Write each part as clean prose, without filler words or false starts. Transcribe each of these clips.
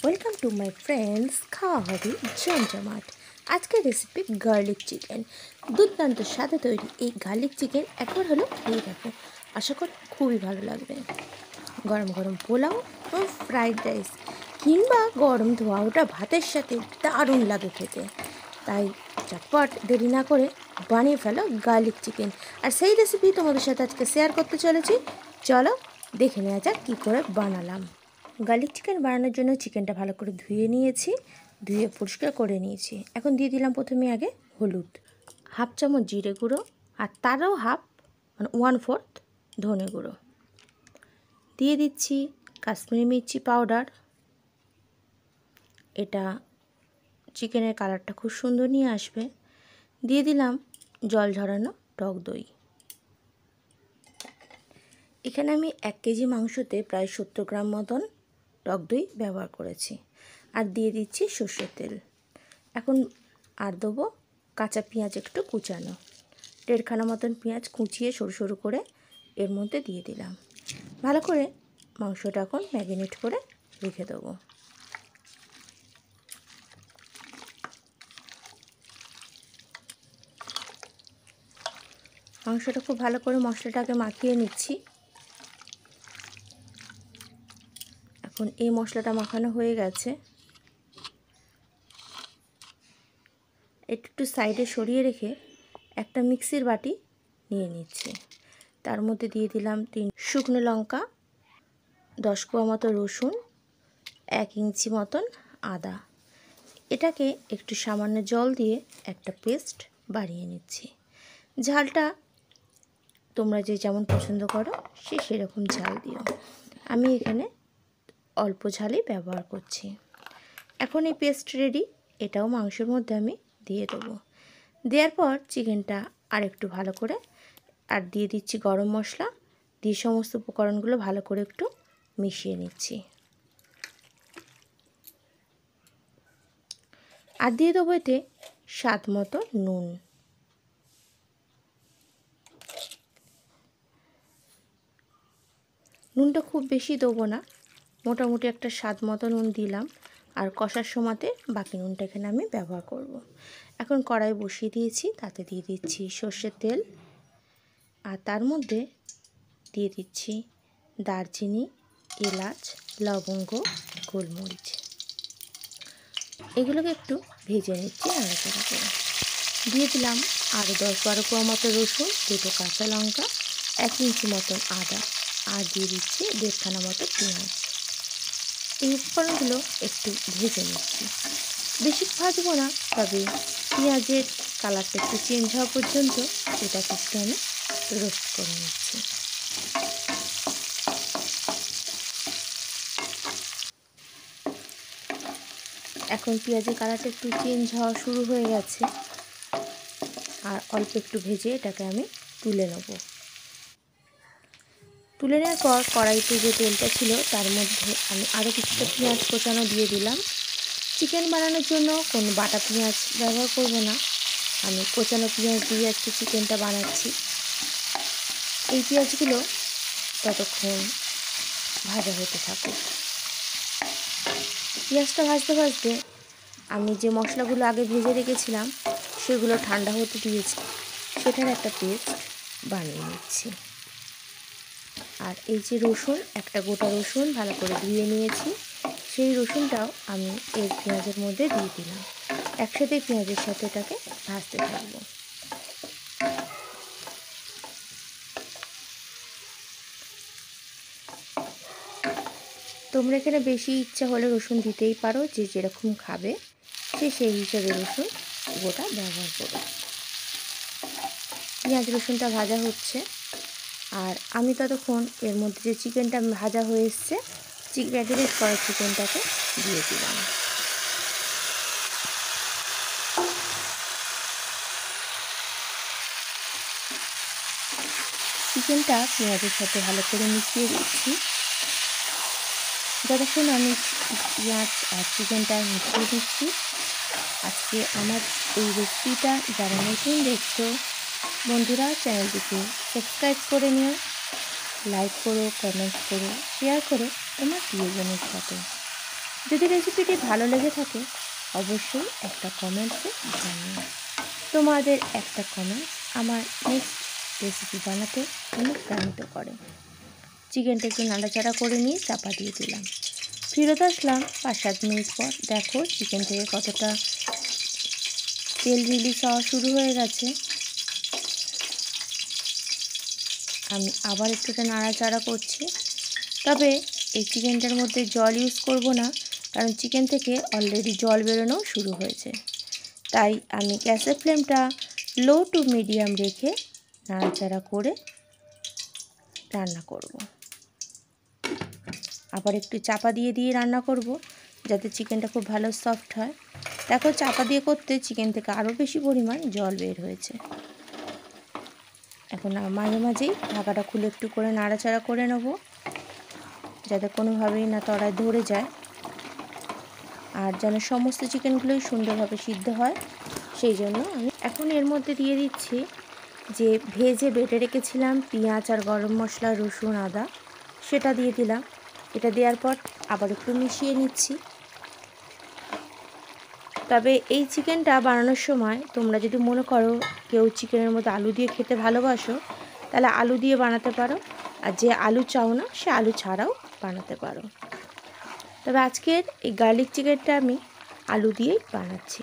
Welcome to my friends, খাওয়া হবে জমজমাট। আজকের রেসিপি গার্লিক চিকেন। দুর্দান্ত স্বাদে তৈরি এই গার্লিক চিকেন একবার হলো খেয়ে দেখো, আশা করি খুবই ভালো লাগবে। গরম গরম পোলাও ও ফ্রাইড রাইস কিংবা গরম ধোয়া ওটা ভাতের সাথে দারুণ লাগে খেতে। তাই চটপট দেরি না করে বানিয়ে ফেলো গার্লিক চিকেন। আর সেই রেসিপি তোমাদের সাথে আজকে শেয়ার করতে চলেছি। চলো দেখে নেওয়া যাক কী করে বানালাম। গার্লিক চিকেন বানানোর জন্য চিকেনটা ভালো করে ধুয়ে নিয়েছি, ধুয়ে পরিষ্কার করে নিয়েছি। এখন দিয়ে দিলাম প্রথমে আগে হলুদ, হাফ চামচ জিরে গুঁড়ো, আর তারও হাফ মানে 1/4 ধনে গুঁড়ো। দিয়ে দিচ্ছি কাশ্মীরি মির্চি পাউডার, এটা চিকেনের কালারটা খুব সুন্দর নিয়ে আসবে। দিয়ে দিলাম জল ঝরানো টক দই। এখানে আমি 1 কেজি মাংসতে প্রায় 70 গ্রাম মতন টক দই ব্যবহার করেছি। আর দিয়ে দিচ্ছি সর্ষের তেল। এখন আর দেবো কাঁচা পেঁয়াজ একটু কুচানো, 1.5 মতন পেঁয়াজ কুচিয়ে সরু সরু করে এর মধ্যে দিয়ে দিলাম। ভালো করে মাংসটা এখন ম্যারিনেট করে রেখে দেবো। মাংসটা খুব ভালো করে মশলাটাকে মাখিয়ে নিচ্ছি। এখন এই মশলাটা মাখানো হয়ে গেছে, একটু সাইডে সরিয়ে রেখে একটা মিক্সির বাটি নিয়ে নিচ্ছি। তার মধ্যে দিয়ে দিলাম 3 শুকনো লঙ্কা, 10 কোয়া মতো রসুন, 1 ইঞ্চি মতন আদা। এটাকে একটু সামান্য জল দিয়ে একটা পেস্ট বানিয়ে নিচ্ছি। ঝালটা তোমরা যে যেমন পছন্দ করো সেরকম ঝাল দিও। আমি এখানে অল্প ঝালই ব্যবহার করছি। এখন এই পেস্ট রেডি, এটাও মাংসের মধ্যে আমি দিয়ে দেবো। দেওয়ার পর চিকেনটা আর একটু ভালো করে আর দিয়ে দিচ্ছি গরম মশলা, দিয়ে সমস্ত উপকরণগুলো ভালো করে একটু মিশিয়ে নিচ্ছি। আর দিয়ে দেবো এতে স্বাদ মতো নুন। নুনটা খুব বেশি দেবো না, মোটামুটি একটা স্বাদ মতো নুন দিলাম। আর কষার সময়তে বাকি নুনটা এখানে আমি ব্যবহার করব। এখন কড়াই বসিয়ে দিয়েছি, তাতে দিয়ে দিচ্ছি সর্ষের তেল, আর তার মধ্যে দিয়ে দিচ্ছি দারচিনি, এলাচ, লবঙ্গ, গোলমরিচ। এগুলোকে একটু ভেজে নিচ্ছি নাড়াচাড়া করে। দিয়ে দিলাম আরও 10-12 কোয়া মতো রসুন, 2টো কাঁচা লঙ্কা, 1 ইঞ্চি মতন আদা, আর দিয়ে দিচ্ছি 1.5 মতো পেঁয়াজ। এই উপকরণগুলো একটু ভেজে নিচ্ছি, বেশি ভাজবো না, তবে পেঁয়াজের কালারটা একটু চেঞ্জ হওয়া পর্যন্ত এটাকে একটু আমি রোস্ট করে নিচ্ছি। এখন পেঁয়াজের কালারটা একটু চেঞ্জ হওয়া শুরু হয়ে গেছে, আর অল্প একটু ভেজে এটাকে আমি তুলে নেব। তুলে নেওয়ার পর কড়াইতে যে তেলটা ছিল তার মধ্যে আমি আরও কিছুটা পেঁয়াজ কোচানো দিয়ে দিলাম। চিকেন বানানোর জন্য কোনো বাটা পেঁয়াজ ব্যবহার করব না, আমি কোচানো পেঁয়াজ দিয়ে আজকে চিকেনটা বানাচ্ছি। এই পেঁয়াজগুলো ততক্ষণ ভাজা হতে থাকুক। পেঁয়াজটা ভাজতে ভাজতে আমি যে মশলাগুলো আগে ভেজে রেখেছিলাম সেগুলো ঠান্ডা হতে দিয়েছি, সেটার একটা পেস্ট বানিয়ে নিচ্ছি। আর এই যে রসুন, একটা গোটা রসুন ভালো করে ধুয়ে নিয়েছি, সেই রসুনটাও আমি এই পেঁয়াজের মধ্যে দিয়ে দিলাম। একসাথে পেঁয়াজের সাথে এটাকে ভাজতে থাকবো। তোমরা এখানে বেশি ইচ্ছা হলে রসুন দিতেই পারো, যে যেরকম খাবে সেই হিসাবে রসুন গোটা ব্যবহার করো। পেঁয়াজ রসুনটা ভাজা হচ্ছে, আর আমি ততক্ষণ এর মধ্যে যে চিকেনটা ভাজা হয়ে এসছে, ম্যারিনেট করা চিকেনটাকে দিয়ে দিলাম। চিকেনটা পেঁয়াজের সাথে ভালো করে মিশিয়ে দিচ্ছি। যতক্ষণ আমি পেঁয়াজ আর চিকেনটা মিশিয়ে দিচ্ছি, আজকে আমার এই রেসিপিটা যারা নতুন দেখছো বন্ধুরা চ্যানেলটিকে সাবস্ক্রাইব করে নিও, লাইক করো, কমেন্ট করো, শেয়ার করো তোমার প্রিয়জনের সাথে। যদি রেসিপিটি ভালো লেগে থাকে অবশ্যই একটা কমেন্টসে জানিও। তোমাদের একটা কমেন্টস আমার নেক্সট রেসিপি বানাতে অনুপ্রাণিত করে। চিকেনটা একটু নাড়াচাড়া করে নিয়ে চাপা দিয়ে দিলাম। ফেরত আসলাম 5-7 মিনিট পর। দেখো চিকেন থেকে কতটা তেল রিলিজ হওয়া শুরু হয়ে গেছে। আমি আবার একটুটা নাড়াচাড়া করছি। তবে এই চিকেনটার মধ্যে জল ইউজ করব না, কারণ চিকেন থেকে অলরেডি জল বেরোনো শুরু হয়েছে। তাই আমি গ্যাসের ফ্লেমটা লো টু মিডিয়াম রেখে নাড়াচাড়া করে রান্না করব। আবার একটু চাপা দিয়ে দিয়ে রান্না করব, যাতে চিকেনটা খুব ভালো সফট হয়। দেখো চাপা দিয়ে করতে চিকেন থেকে আরও বেশি পরিমাণ জল বের হয়েছে। এখন মাঝে মাঝেই ঢাকাটা খুলে একটু করে নাড়াচাড়া করে নেব, যাতে কোনোভাবেই না তলায় ধরে যায়, আর যেন সমস্ত চিকেনগুলোই সুন্দরভাবে সিদ্ধ হয়। সেই জন্য আমি এখন এর মধ্যে দিয়ে দিচ্ছি যে ভেজে বেটে রেখেছিলাম পেঁয়াজ আর গরম মশলা, রসুন, আদা, সেটা দিয়ে দিলাম। এটা দেওয়ার পর আবার একটু মিশিয়ে নিচ্ছি। তবে এই চিকেনটা বানানোর সময় তোমরা যদি মনে করো কেউ চিকেনের মধ্যে আলু দিয়ে খেতে ভালোবাসো, তাহলে আলু দিয়ে বানাতে পারো, আর যে আলু চাও না সে আলু ছাড়াও বানাতে পারো। তবে আজকের এই গার্লিক চিকেনটা আমি আলু দিয়েই বানাচ্ছি।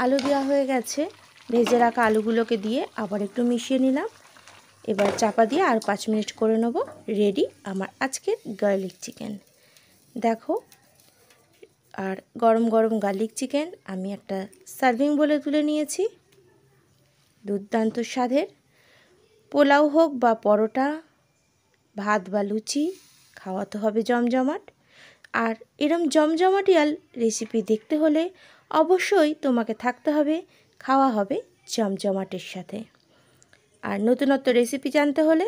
আলু দেওয়া হয়ে গেছে, ভেজে রাখা আলুগুলোকে দিয়ে আবার একটু মিশিয়ে নিলাম। এবার চাপা দিয়ে আর 5 মিনিট করে নেব। রেডি আমার আজকের গার্লিক চিকেন। দেখো, আর গরম গরম গার্লিক চিকেন আমি একটা সার্ভিং বলে তুলে নিয়েছি। দুর্দান্ত স্বাদের। পোলাও হোক বা পরোটা, ভাত বা লুচি, খাওয়াতে হবে জমজমাট। আর এরম জমজমাটিয়াল রেসিপি দেখতে হলে অবশ্যই তোমাকে থাকতে হবে, খাওয়া হবে জমজমাটের সাথে। আর নতুনত্ব রেসিপি জানতে হলে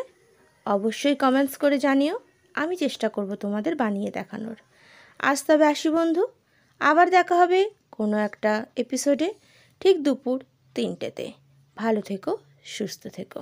অবশ্যই কমেন্টস করে জানিও, আমি চেষ্টা করব তোমাদের বানিয়ে দেখানোর। আজ তবে আসি বন্ধু, আবার দেখা হবে কোনো একটা এপিসোডে ঠিক দুপুর 3টেতে। ভালো থেকো, সুস্থ থেকো।